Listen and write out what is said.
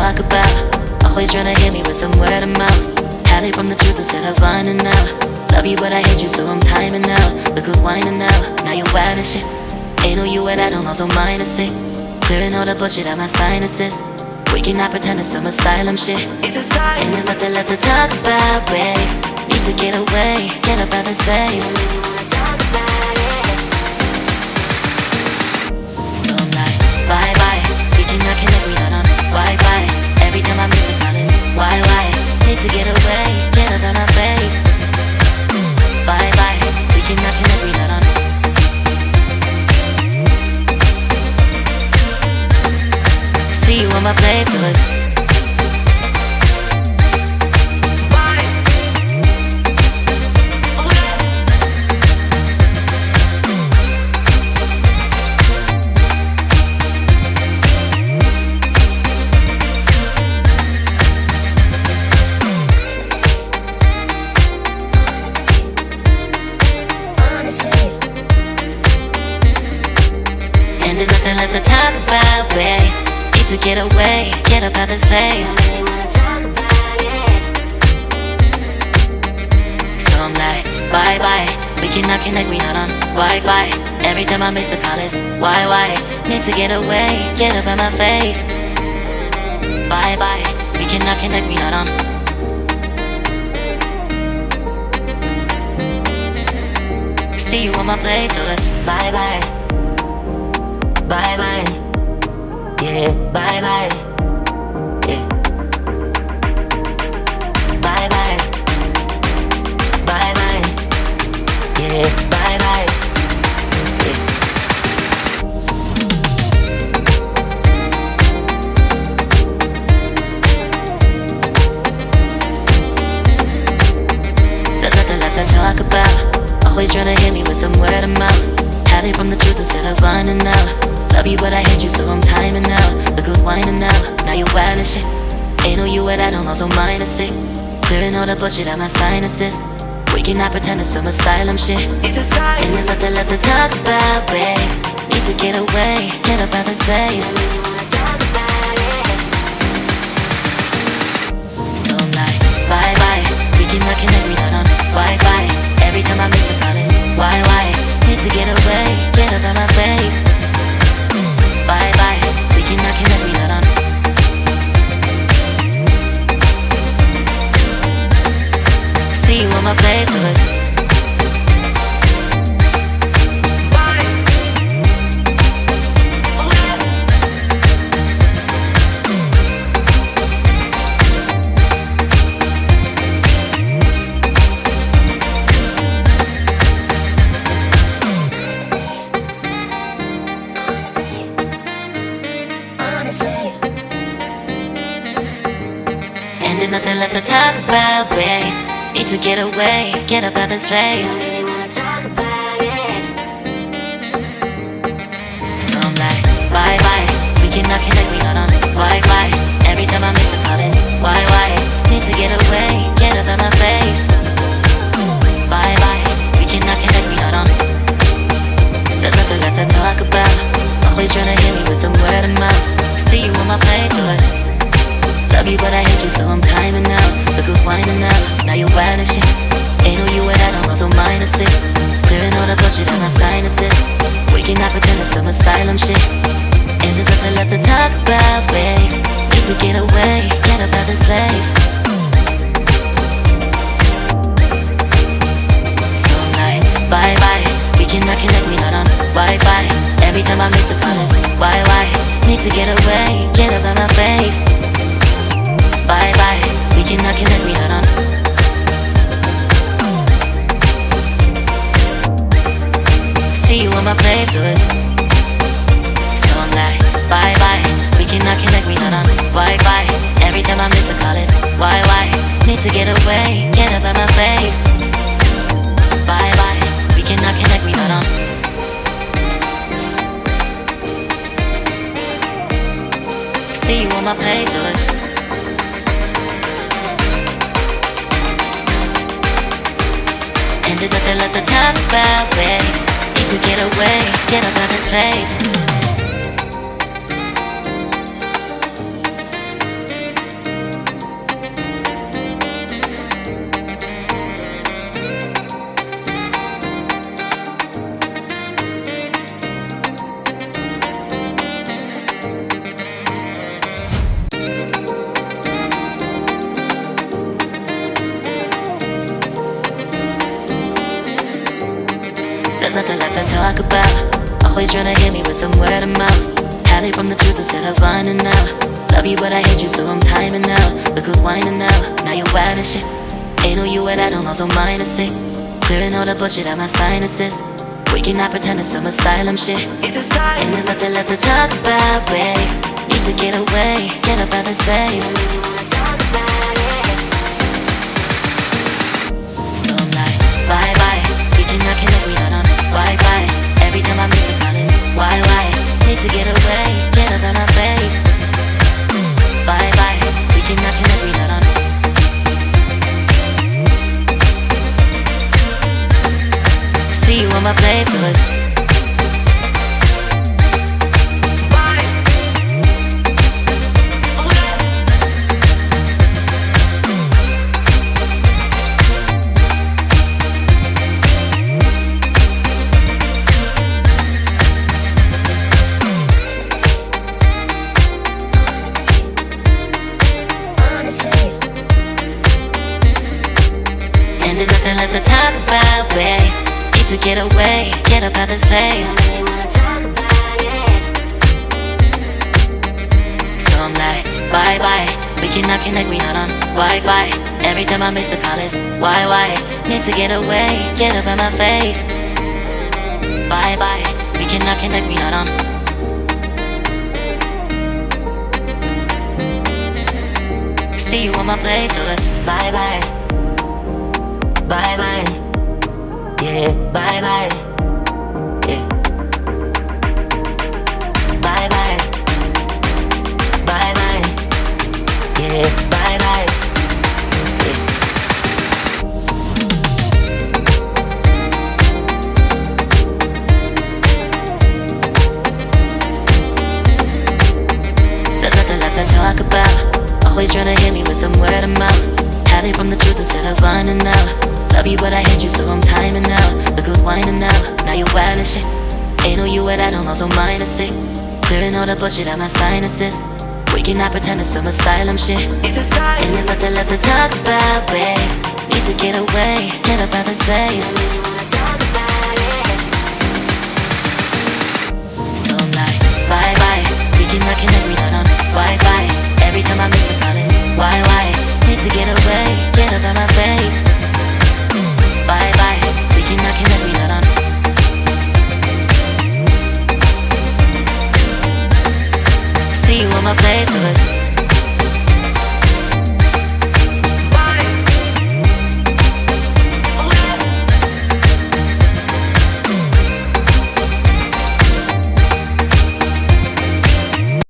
talk about. Always trying to hit me with some word of mouth. Hide it from the truth instead of finding out. Love you but I hate you so I'm timing out. Look who's whining now, now you're wild and shit. Ain't no you at I don't also mind a sick. Clearing all the bullshit out my sinuses. We cannot pretend it's some asylum shit. It's and there's nothing left to talk about, babe. Need to get away, get up out of this place. So I'm like, bye bye. We cannot connect, we not on Wi-Fi. Every time I miss a call it's why? Need to get away, get up out my face. Bye bye. We cannot connect, we not on. See you on my playlist. And there's nothing left to talk about, babe. Need to get away, get up out this place. So I'm like, bye bye. We cannot connect, we not on Wi-Fi. Every time I miss a call it's why? Need to get away, get up out my face. Bye bye. We cannot connect, we not on. See you on my playlist. Bye bye. Bye bye. Yeah, bye bye. Yeah. Bye bye. Bye bye. Yeah, bye bye. Yeah. There's nothing left to talk about. Always trying to hit me with some word of mouth. Hide it from the truth instead of finding out. Love you but I hate you so I'm timing out. Look who's whining now, now you're wild and shit. Ain't no you at I don't also mind a sick. Clearing all the bullshit out my sinuses. We cannot pretend it's some asylum shit. And there's nothing left to talk about, babe. Need to get away, get up out this place. So I'm like, bye bye. We cannot connect, we not on Wi-Fi. Every time I miss a call it's why? Need to get away, get up out my face. Bye bye, we cannot connect, we not on. See you on my playlist. And there's nothing left to talk about, babe. Need to get away, get up out this place. So I'm like, bye bye. We cannot connect, we not on Wi-Fi. Every time I miss a call it's why? Need to get away, get up out my face. Bye bye. We cannot connect, we not on. There's nothing left to talk about. Always trying to hit me with some word of mouth. See you on my playlist. Love you but I hate you so I'm timing out. Look who's whining now, now you're wild and shit. Ain't no you at I don't also mind a sick. Clearing all the bullshit out my sinuses. We cannot pretend it's some asylum shit. And there's nothing left to talk about, babe. Need to get away, get up out this place. So I'm like, bye bye. We cannot connect, we not on Wi-Fi. Every time I miss a call it's why? Need to get away, get up out my face. Bye bye, we cannot connect, we not on. See you on my playlist. So I'm like, bye bye. We cannot connect, we not on Wi-Fi. Every time I miss a call it's why? Need to get away, get up out my face. Bye bye, we cannot connect, we not on. See you on my playlist. And there's nothing left to talk about, babe. Need to get away, get up out this place. nothing left to talk about. Always trying to hit me with some word of mouth. Hide it from the truth instead of finding out. Love you but I hate you so I'm timing out. Look who's whining now, now you're wild and shit. Ain't no you at I don't know, so mine is sick. Clearing all the bullshit out my sinuses. We cannot pretend it's some asylum shit. And there's nothing left to talk about, babe. Need to get away, get up out of space. So I'm like, bye bye. We cannot connect, we not on Wi-Fi. Every time I miss a call is why? Need to get away, get up out my face. Bye bye. We cannot connect, we not on. See you on my playlist. And there's nothing left to talk about, babe. Need to get away, get up out this place. So I'm like, bye bye. We cannot connect, we not on Wi-Fi. Every time I miss a call is why? Need to get away, get up out my face. Bye bye. We cannot connect, we not on. See you on my playlist. Bye bye. Bye bye. Yeah, bye bye. Yeah. Bye bye. Bye bye. Yeah, bye bye. Yeah. There's nothing left to talk about. Always trying to hit me with some word of mouth. Hide it from the truth instead of finding out. Love you but I hate you so I'm timing out. Look who's whining now, now you're wild and shit. Ain't no you at I don't know, so mine is sick. Clearing all the bullshit out my sinuses. We cannot pretend it's some asylum shit. And there's nothing left to talk about, babe. Need to get away, get up out this place. So I'm like, bye bye. We cannot connect, we not on Wi-Fi. Every time I miss a call is why? Need to get away, get up out my face. Bye bye, we cannot connect, we not on. See you on my playlist.